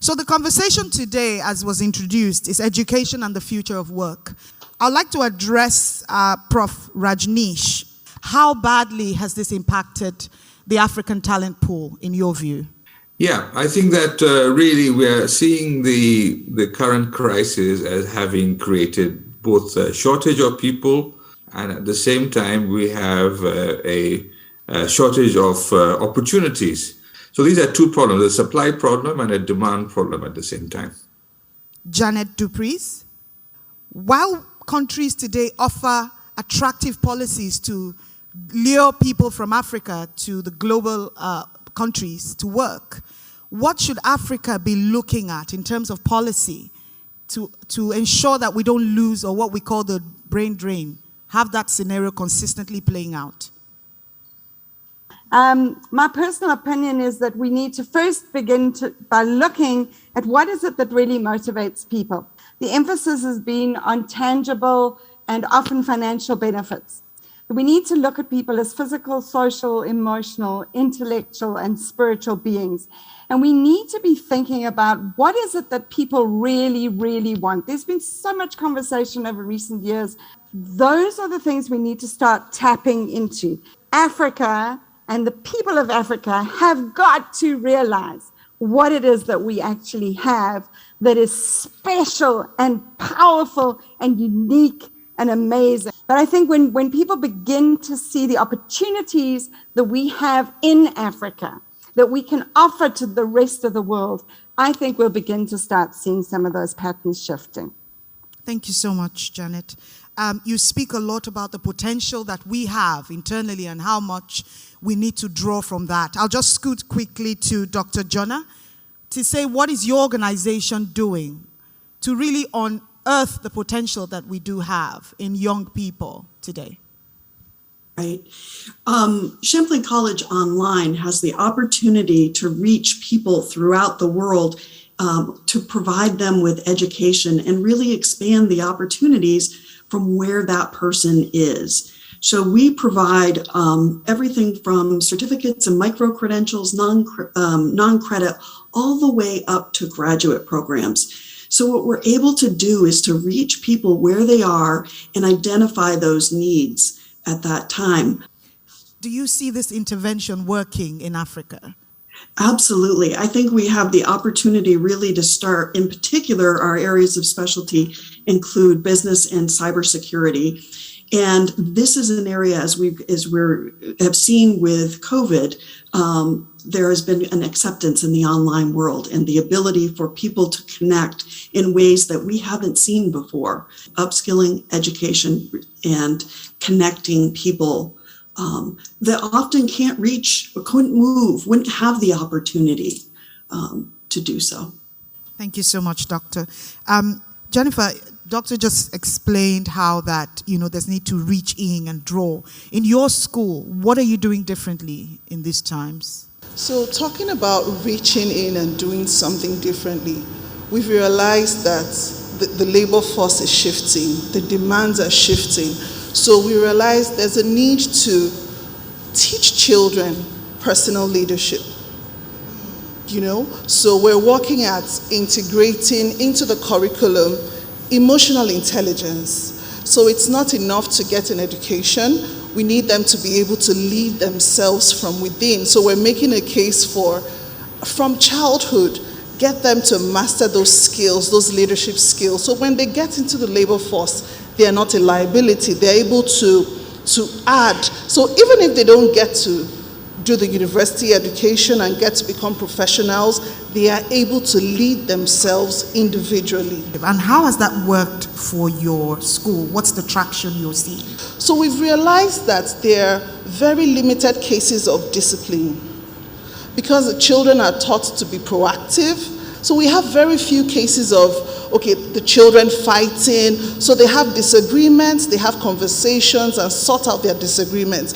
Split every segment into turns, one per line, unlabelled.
So the conversation today, as was introduced, is education and the future of work. I'd like to address Prof. Rajneesh. How badly has this impacted the African talent pool, in your view?
Yeah, I think that really we are seeing the current crisis as having created both a shortage of people, and at the same time we have a shortage of opportunities. So these are two problems, a supply problem and a demand problem at the same time.
Janet Dupreez, while countries today offer attractive policies to lure people from Africa to the global countries to work, what should Africa be looking at in terms of policy to ensure that we don't lose, or what we call the brain drain, have that scenario consistently playing out?
My personal opinion is that we need to first begin by looking at what is it that really motivates people. The emphasis has been on tangible and often financial benefits. We need to look at people as physical, social, emotional, intellectual, and spiritual beings. And we need to be thinking about what is it that people really, really want. There's been so much conversation over recent years. Those are the things we need to start tapping into. Africa and the people of Africa have got to realize what it is that we actually have that is special and powerful and unique and amazing. But I think when people begin to see the opportunities that we have in Africa, that we can offer to the rest of the world, I think we'll begin to start seeing some of those patterns shifting.
Thank you so much, Janet. You speak a lot about the potential that we have internally and how much we need to draw from that. I'll just scoot quickly to Dr. Jonah to say, what is your organization doing to really unearth the potential that we do have in young people today?
Right. Champlain College Online has the opportunity to reach people throughout the world, to provide them with education and really expand the opportunities from where that person is. So we provide everything from certificates and micro-credentials, non-credit, all the way up to graduate programs. So what we're able to do is to reach people where they are and identify those needs at that time.
Do you see this intervention working in Africa?
Absolutely. I think we have the opportunity really to start, in particular, our areas of specialty include business and cybersecurity. And this is an area, as we have seen with COVID, there has been an acceptance in the online world and the ability for people to connect in ways that we haven't seen before. Upskilling, education, and connecting people that often can't reach or couldn't move, wouldn't have the opportunity to do so.
Thank you so much, Doctor. Jennifer, Doctor just explained how that, there's need to reach in and draw. In your school, what are you doing differently in these times?
So talking about reaching in and doing something differently, we've realized that the labor force is shifting, the demands are shifting. So we realized there's a need to teach children personal leadership. So we're working at integrating into the curriculum emotional intelligence. So it's not enough to get an education. We need them to be able to lead themselves from within. So we're making a case for, from childhood, get them to master those skills, those leadership skills. So when they get into the labor force, they are not a liability. They're able to add. So even if they don't get to do the university education and get to become professionals, they are able to lead themselves individually.
And how has that worked for your school? What's the traction you're seeing?
So we've realized that there are very limited cases of discipline because the children are taught to be proactive. So we have very few cases of, the children fighting. So they have disagreements, they have conversations and sort out their disagreements.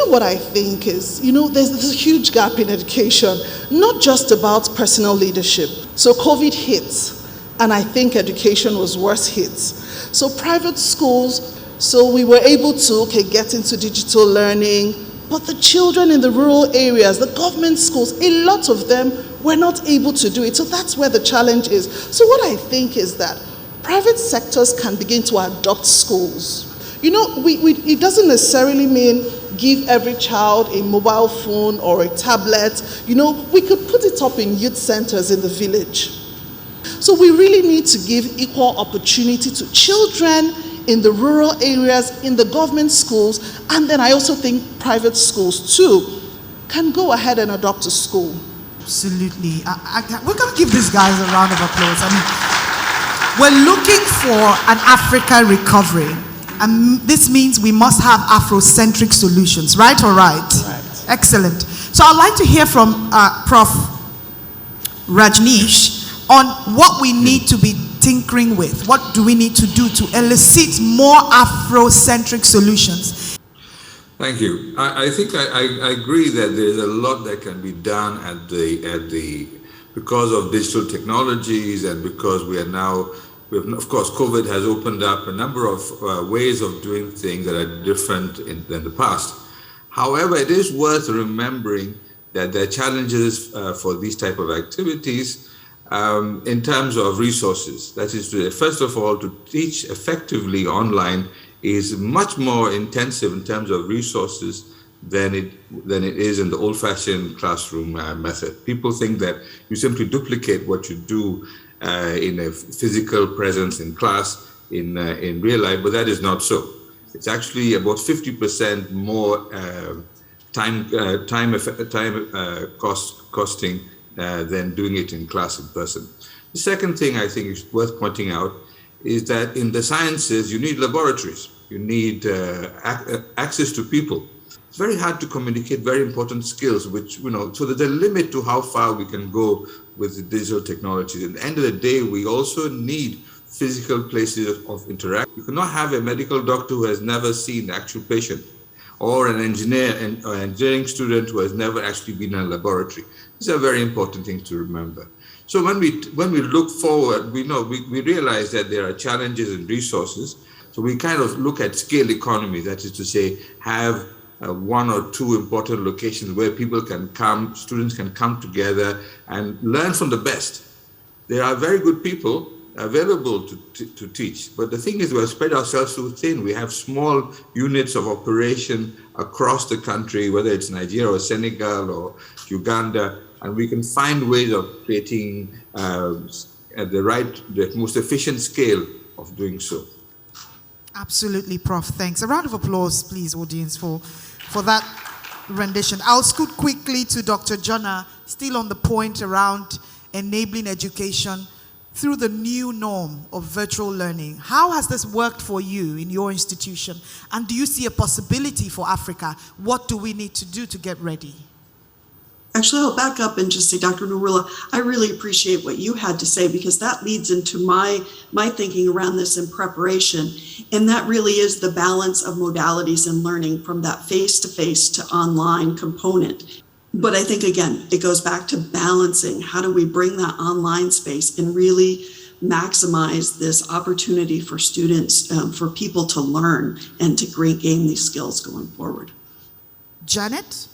What I think is, there's a huge gap in education, not just about personal leadership. So COVID hit, and I think education was worse hit. So private schools, so we were able to, get into digital learning, but the children in the rural areas, the government schools, a lot of them we're not able to do it. So that's where the challenge is. So what I think is that private sectors can begin to adopt schools. It doesn't necessarily mean give every child a mobile phone or a tablet. We could put it up in youth centers in the village. So we really need to give equal opportunity to children in the rural areas, in the government schools, and then I also think private schools too can go ahead and adopt a school.
Absolutely. We're going to give these guys a round of applause. We're looking for an Africa recovery. And this means we must have Afrocentric solutions, right or right?
Right.
Excellent. So I'd like to hear from Prof. Rajneesh on what we need to be tinkering with. What do we need to do to elicit more Afrocentric solutions?
Thank you. I think I agree that there's a lot that can be done because of digital technologies and because of course, COVID has opened up a number of ways of doing things that are different than the past. However, it is worth remembering that there are challenges for these type of activities in terms of resources. That is to say, first of all, to teach effectively online is much more intensive in terms of resources than it is in the old-fashioned classroom method. People think that you simply duplicate what you do in a physical presence in class in real life, but that is not so. It's actually about 50% more costing than doing it in class in person. The second thing I think is worth pointing out is that in the sciences, you need laboratories. You need access to people. It's very hard to communicate very important skills, so there's a limit to how far we can go with the digital technologies. At the end of the day, we also need physical places of interaction. You cannot have a medical doctor who has never seen an actual patient, or an engineering student who has never actually been in a laboratory. These are very important things to remember. So when we look forward, we realize that there are challenges and resources. So we kind of look at scale economy, that is to say, have one or two important locations where students can come together and learn from the best. There are very good people available to teach, but the thing is, we've spread ourselves too thin. We have small units of operation across the country, whether it's Nigeria or Senegal or Uganda, and we can find ways of creating the most efficient scale of doing so.
Absolutely, Prof. Thanks. A round of applause, please, audience, for that rendition. I'll scoot quickly to Dr. Jonah, still on the point around enabling education through the new norm of virtual learning. How has this worked for you in your institution? And do you see a possibility for Africa? What do we need to do to get ready?
Actually, I'll back up and just say, Dr. Nurullah, I really appreciate what you had to say, because that leads into my thinking around this in preparation. And that really is the balance of modalities in learning, from that face-to-face to online component. But I think, again, it goes back to balancing. How do we bring that online space and really maximize this opportunity for students, for people to learn and to gain these skills going forward?
Janet,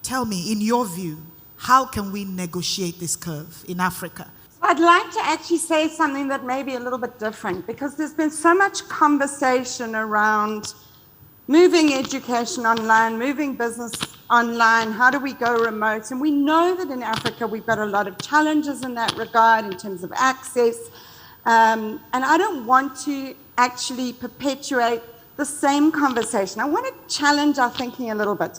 tell me, in your view, how can we negotiate this curve in Africa?
I'd like to actually say something that may be a little bit different, because there's been so much conversation around moving education online, moving business online, how do we go remote? And we know that in Africa we've got a lot of challenges in that regard in terms of access. And I don't want to actually perpetuate the same conversation. I want to challenge our thinking a little bit.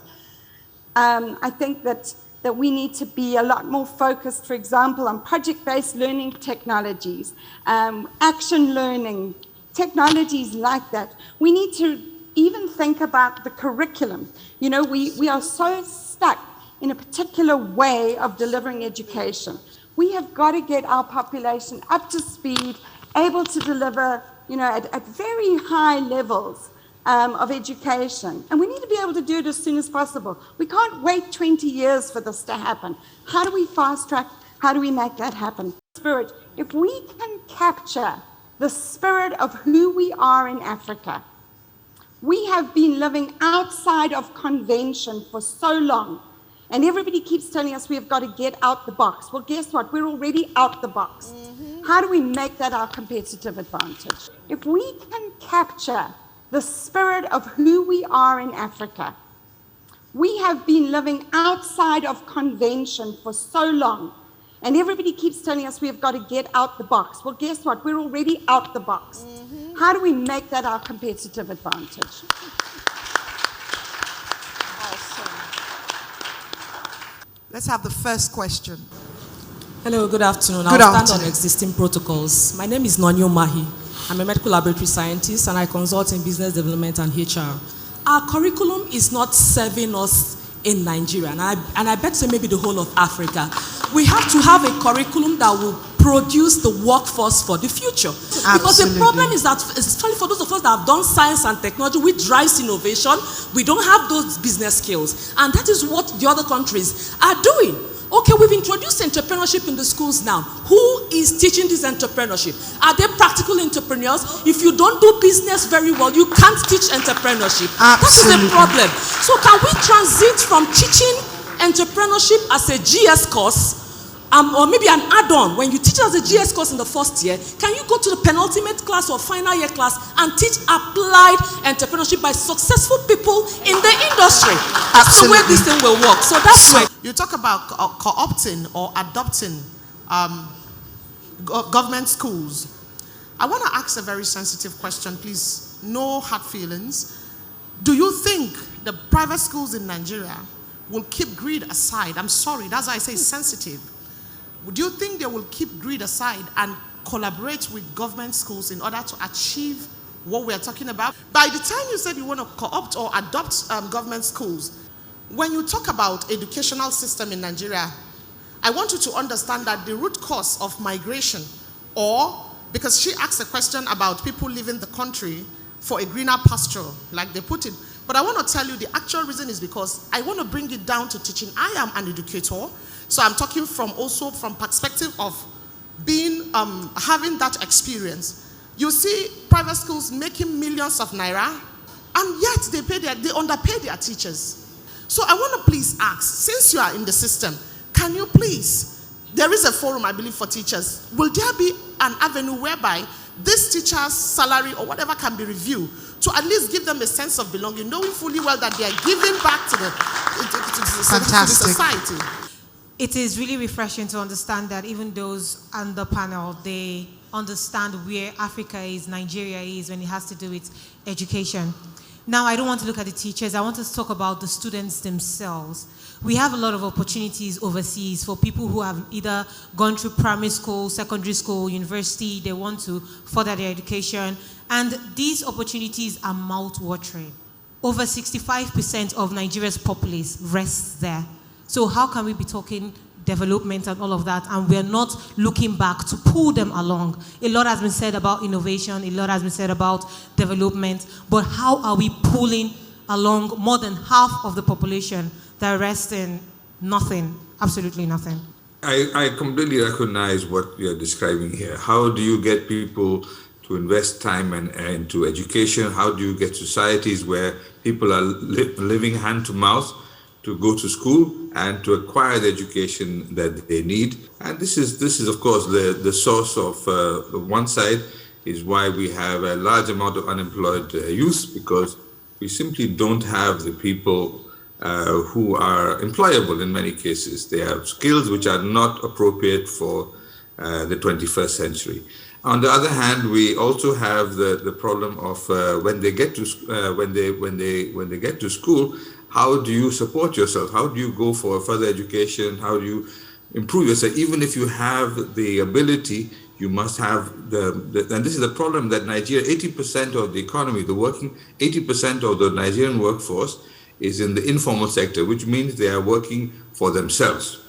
I think that we need to be a lot more focused, for example, on project-based learning technologies, action learning, technologies like that. We need to even think about the curriculum. You know, we are so stuck in a particular way of delivering education. We have got to get our population up to speed, able to deliver, you know, at very high levels of education. And we need to be able to do it as soon as possible. We can't wait 20 years for this to happen. How do we fast track? How do we make that happen? Spirit. If we can capture the spirit of who we are in Africa, we have been living outside of convention for so long. And everybody keeps telling us we've got to get out the box. Well, guess what? We're already out the box. How do we make that our competitive advantage? If we can capture the spirit of who we are in Africa, we have been living outside of convention for so long. And everybody keeps telling us we've got to get out the box. Well, guess what? We're already out the box. How do we make that our competitive advantage?
Let's have the first question.
Hello, good afternoon.
Good
I'll
afternoon.
stand on existing protocols. My name is Nonyo Mahi. I'm a medical laboratory scientist and I consult in business development and HR. Our curriculum is not serving us in Nigeria, and I bet say maybe the whole of Africa. We have to have a curriculum that will produce the workforce for the future. Because the problem is that, especially for those of us that have done science and technology, which drives innovation, we don't have those business skills. And that is what the other countries are doing. Okay, we've introduced entrepreneurship in the schools now. Who is teaching this entrepreneurship? Are they practical entrepreneurs? If you don't do business very well, you can't teach entrepreneurship. That is a problem. So can we transit from teaching entrepreneurship as a GS course, or maybe an add-on? When you teach as a GS course in the first year, can you go to the penultimate class or final year class and teach applied entrepreneurship by successful people in the industry? That's the way this thing will work. So that's where
you talk about co-opting or adopting government schools. I want to ask a very sensitive question, please. No hard feelings. Do you think the private schools in Nigeria will keep greed aside? I'm sorry, that's why I say sensitive. Do you think they will keep greed aside and collaborate with government schools in order to achieve what we're talking about? By the time you said you want to co-opt or adopt government schools, when you talk about educational system in Nigeria, I want you to understand that the root cause of migration, or because she asked a question about people leaving the country for a greener pasture, like they put it. But I want to tell you the actual reason is because I want to bring it down to teaching. I am an educator, so I'm talking also from perspective of being having that experience. You see private schools making millions of naira, and yet they underpay their teachers. So I want to please ask, since you are in the system, can you please, there is a forum I believe for teachers, will there be an avenue whereby this teacher's salary or whatever can be reviewed to at least give them a sense of belonging, knowing fully well that they are giving back to the society?
It is really refreshing to understand that even those on the panel, they understand where Africa is, Nigeria is, when it has to do with education. Now, I don't want to look at the teachers. I want to talk about the students themselves. We have a lot of opportunities overseas for people who have either gone through primary school, secondary school, university, they want to further their education, and these opportunities are mouth-watering. Over 65% of Nigeria's populace rests there. So how can we be talking development and all of that, and we're not looking back to pull them along? A lot has been said about innovation, a lot has been said about development, but how are we pulling along more than half of the population that rests in nothing, absolutely nothing?
I completely recognize what you're describing here. How do you get people to invest time into education? How do you get societies where people are living hand to mouth to go to school and to acquire the education that they need? And this is of course the source of one side is why we have a large amount of unemployed youth, because we simply don't have the people who are employable in many cases. They have skills which are not appropriate for the 21st century. On the other hand, we also have the problem of when they get to school, how do you support yourself? How do you go for further education? How do you improve yourself? Even if you have the ability, you must have and this is the problem that Nigeria, 80% of the economy, 80% of the Nigerian workforce is in the informal sector, which means they are working for themselves.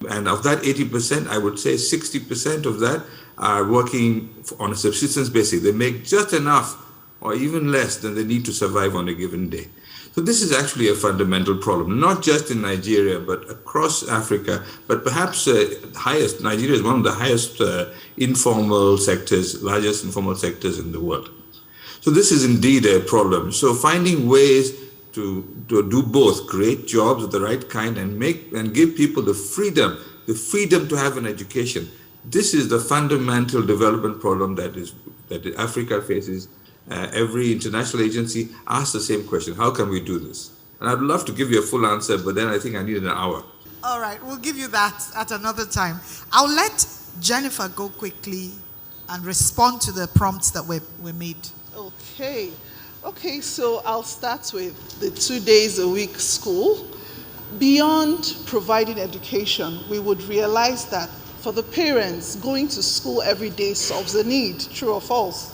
And of that 80%, I would say 60% of that are working on a subsistence basis. They make just enough or even less than they need to survive on a given day. So this is actually a fundamental problem, not just in Nigeria, but across Africa, but perhaps highest. Nigeria is one of the highest informal sectors, largest informal sectors in the world. So this is indeed a problem. So finding ways to do both, create jobs of the right kind and give people the freedom to have an education. This is the fundamental development problem that Africa faces. Every international agency asks the same question: how can we do this? And I'd love to give you a full answer, but then I think I need an hour.
All right, we'll give you that at another time. I'll let Jennifer go quickly and respond to the prompts that were made.
Okay, so I'll start with the 2 days a week school. Beyond providing education, we would realize that for the parents, going to school every day solves a need, true or false?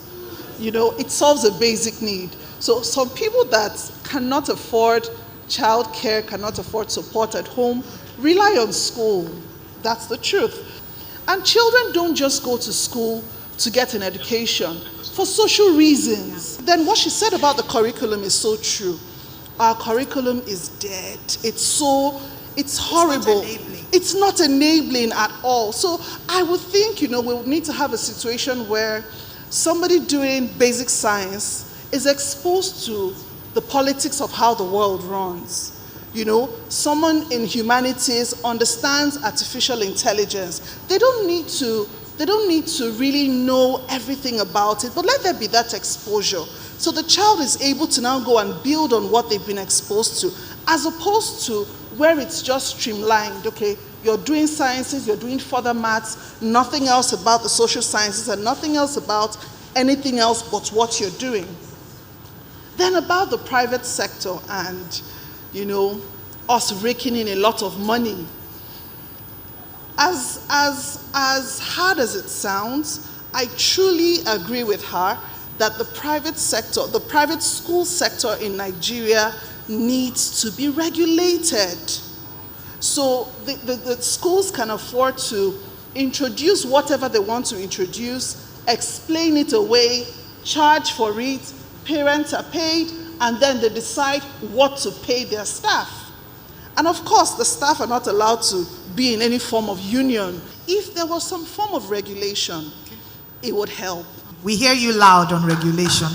It solves a basic need. So some people that cannot afford childcare, cannot afford support at home, rely on school. That's the truth. And children don't just go to school to get an education for social reasons. Then what she said about the curriculum is so true. Our curriculum is dead. It's horrible. It's not enabling at all. So I would think, we would need to have a situation where somebody doing basic science is exposed to the politics of how the world runs. Someone in humanities understands artificial intelligence. They don't need to really know everything about it, but let there be that exposure. So the child is able to now go and build on what they've been exposed to, as opposed to where it's just streamlined. Okay, you're doing sciences, you're doing further maths, nothing else about the social sciences and nothing else about anything else but what you're doing. Then about the private sector and, us raking in a lot of money. As hard as it sounds, I truly agree with her that the private sector, the private school sector in Nigeria needs to be regulated. So the schools can afford to introduce whatever they want to introduce, explain it away, charge for it, parents are paid, and then they decide what to pay their staff. And of course, the staff are not allowed to be in any form of union. If there was some form of regulation, it would help.
We hear you loud on regulation.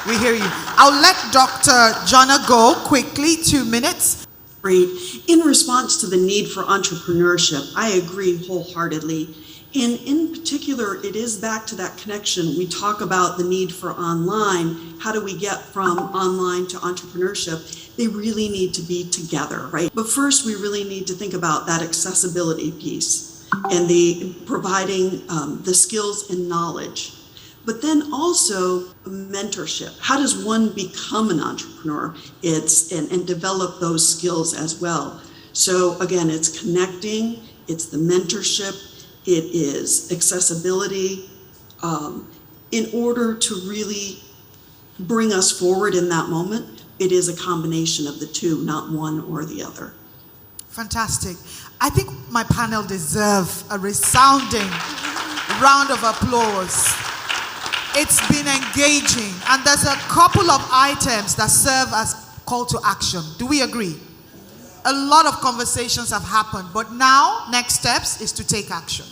We hear you. I'll let Dr. Jonna go quickly, 2 minutes.
In response to the need for entrepreneurship, I agree wholeheartedly. And in particular, it is back to that connection. We talk about the need for online. How do we get from online to entrepreneurship? They really need to be together, right? But first, we really need to think about that accessibility piece and the providing the skills and knowledge. But then also mentorship. How does one become an entrepreneur? And develop those skills as well. So again, it's connecting, it's the mentorship, it is accessibility, in order to really bring us forward in that moment. It is a combination of the two, not one or the other.
Fantastic. I think my panel deserve a resounding round of applause. It's been engaging, and there's a couple of items that serve as call to action. Do we agree? A lot of conversations have happened, but now, next steps is to take action.